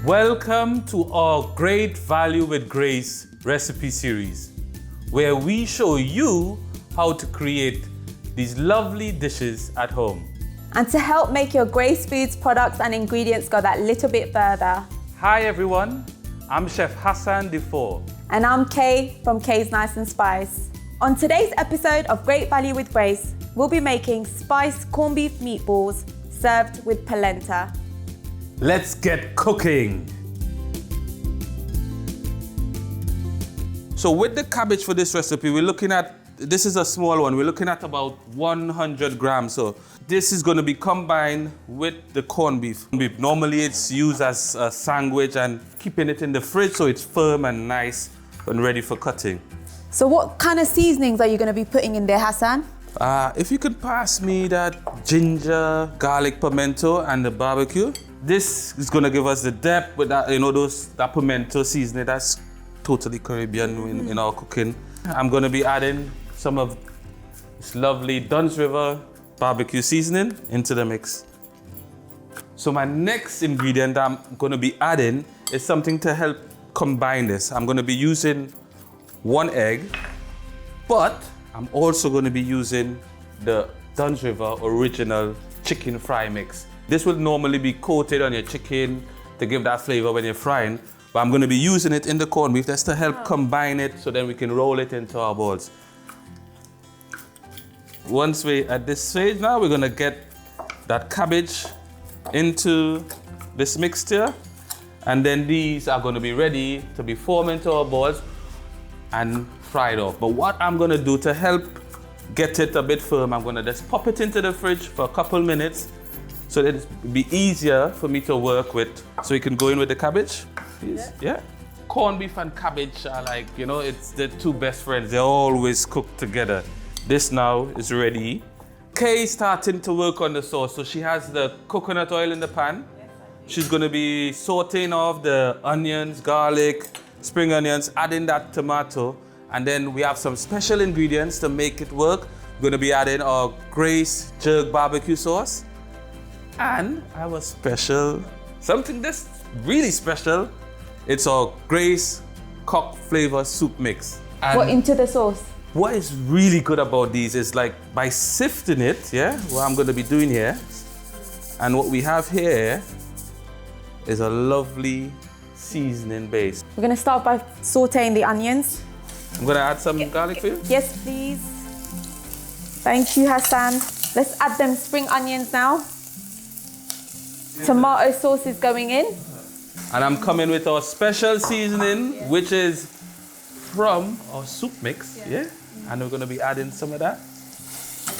Welcome to our Great Value with Grace recipe series, where we show you how to create these lovely dishes at home. And to help make your Grace Foods products and ingredients go that little bit further. Hi everyone, I'm Chef Hassan Defoe. And I'm Kay from Kay's Nice and Spice. On today's episode of Great Value with Grace, we'll be making spiced corned beef meatballs served with polenta. Let's get cooking. So with the cabbage for this recipe, we're looking at, this is a small one, we're looking at about 100 grams. So this is going to be combined with the corned beef. Normally it's used as a sandwich and keeping it in the fridge so it's firm and nice and ready for cutting. So what kind of seasonings are you going to be putting in there, Hassan? If you could pass me that ginger, garlic, pimento and the barbecue. This is going to give us the depth with that, that pimento seasoning. That's totally Caribbean in our cooking. I'm going to be adding some of this lovely Dunn's River barbecue seasoning into the mix. So my next ingredient I'm going to be adding is something to help combine this. I'm going to be using 1 egg, but I'm also going to be using the Dunn's River original chicken fry mix. This will normally be coated on your chicken to give that flavor when you're frying, but I'm going to be using it in the corned beef just to help combine it so then we can roll it into our balls. Once we're at this stage now, we're going to get that cabbage into this mixture, and then these are going to be ready to be formed into our balls and fried off. But what I'm going to do to help get it a bit firm, I'm going to just pop it into the fridge for a couple minutes so that it'll be easier for me to work with. So we can go in with the cabbage, please. Yeah. Corned beef and cabbage are like, it's the two best friends. They always cook together. This now is ready. Kay's starting to work on the sauce. So she has the coconut oil in the pan. She's going to be sauteing off the onions, garlic, spring onions, adding that tomato. And then we have some special ingredients to make it work. We're going to be adding our Grace jerk barbecue sauce. And I have a special, something that's really special. It's our Grace cock flavor soup mix. And what into the sauce? What is really good about these is like by sifting it, what I'm going to be doing here. And what we have here is a lovely seasoning base. We're going to start by sauteing the onions. I'm going to add some garlic for you. Yes, please. Thank you, Hassan. Let's add them spring onions now. Tomato sauce is going in. And I'm coming with our special seasoning, which is from our soup mix, And we're going to be adding some of that.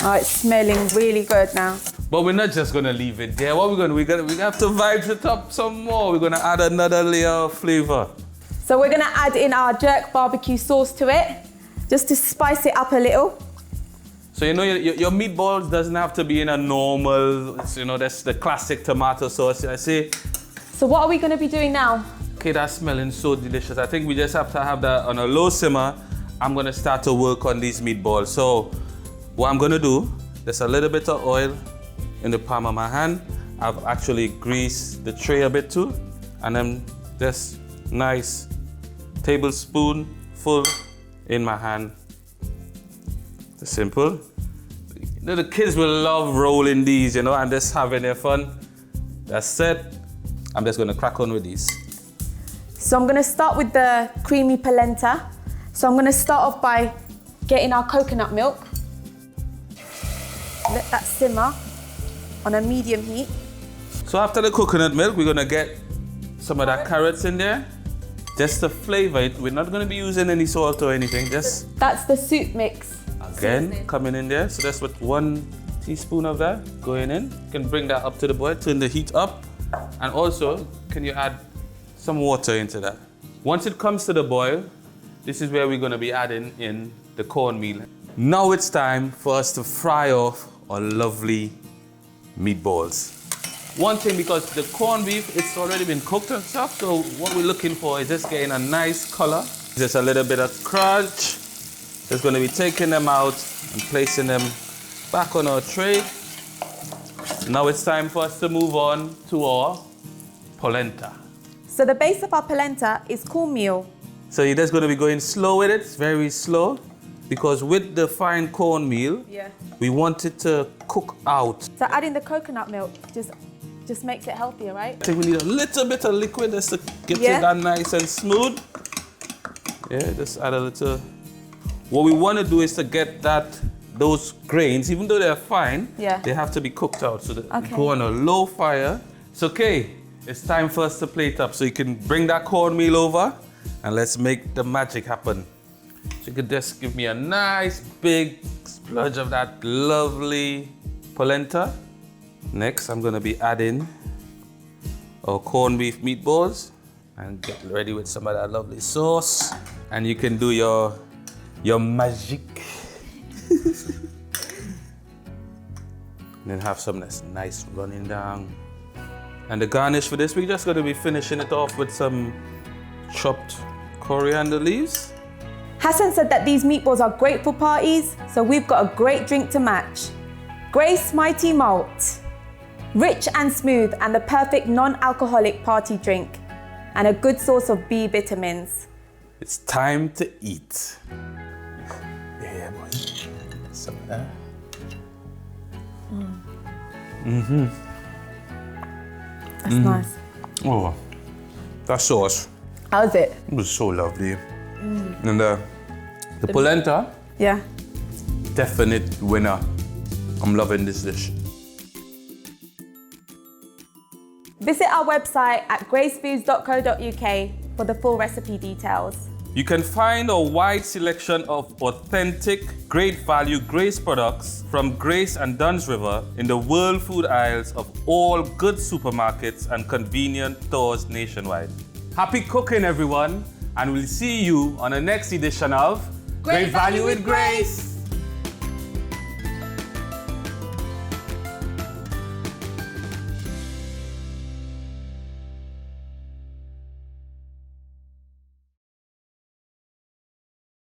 Oh, it's smelling really good now. But we're not just going to leave it there. What we're going to do, we have to vibe it up some more. We're going to add another layer of flavor. So we're going to add in our jerk barbecue sauce to it, just to spice it up a little. So your meatballs doesn't have to be in a normal, that's the classic tomato sauce, I see. So what are we going to be doing now? Okay, that's smelling so delicious. I think we just have to have that on a low simmer. I'm going to start to work on these meatballs. So what I'm going to do, there's a little bit of oil in the palm of my hand. I've actually greased the tray a bit too. And then just nice tablespoon full in my hand. It's simple. The kids will love rolling these, and just having their fun. That's it. I'm just going to crack on with these. So I'm going to start with the creamy polenta. So I'm going to start off by getting our coconut milk. Let that simmer on a medium heat. So after the coconut milk, we're going to get some of that carrots in there. Just to flavor it. We're not going to be using any salt or anything. Just that's the soup mix. Again, coming in there. So that's what 1 teaspoon of that going in. You can bring that up to the boil, turn the heat up. And also, can you add some water into that? Once it comes to the boil, this is where we're going to be adding in the cornmeal. Now it's time for us to fry off our lovely meatballs. One thing, because the corned beef, it's already been cooked and stuff, so what we're looking for is just getting a nice color. Just a little bit of crunch. Just going to be taking them out and placing them back on our tray. Now it's time for us to move on to our polenta. So the base of our polenta is cornmeal. So you're just going to be going slow with it, very slow, because with the fine cornmeal, we want it to cook out. So adding the coconut milk just makes it healthier, right? I think we need a little bit of liquid just to get it that nice and smooth. Yeah, just add a little. What we want to do is to get those grains, even though they're fine, they have to be cooked out. So that go on a low fire. It's okay. It's time for us to plate up. So you can bring that cornmeal over and let's make the magic happen. So you could just give me a nice big splurge of that lovely polenta. Next, I'm gonna be adding our corned beef meatballs and get ready with some of that lovely sauce. And you can do your magic. And then have some that's nice running down. And the garnish for this, we're just gonna be finishing it off with some chopped coriander leaves. Hassan said that these meatballs are great for parties, so we've got a great drink to match. Grace Mighty Malt. Rich and smooth and the perfect non-alcoholic party drink. And a good source of B vitamins. It's time to eat. Yeah, boy. Some of that. That's nice. Oh, that sauce. How's it? It was so lovely. And the polenta, definite winner. I'm loving this dish. Visit our website at gracefoods.co.uk for the full recipe details. You can find a wide selection of authentic, great value Grace products from Grace and Duns River in the world food aisles of all good supermarkets and convenient stores nationwide. Happy cooking, everyone, and we'll see you on the next edition of Great Value with Grace.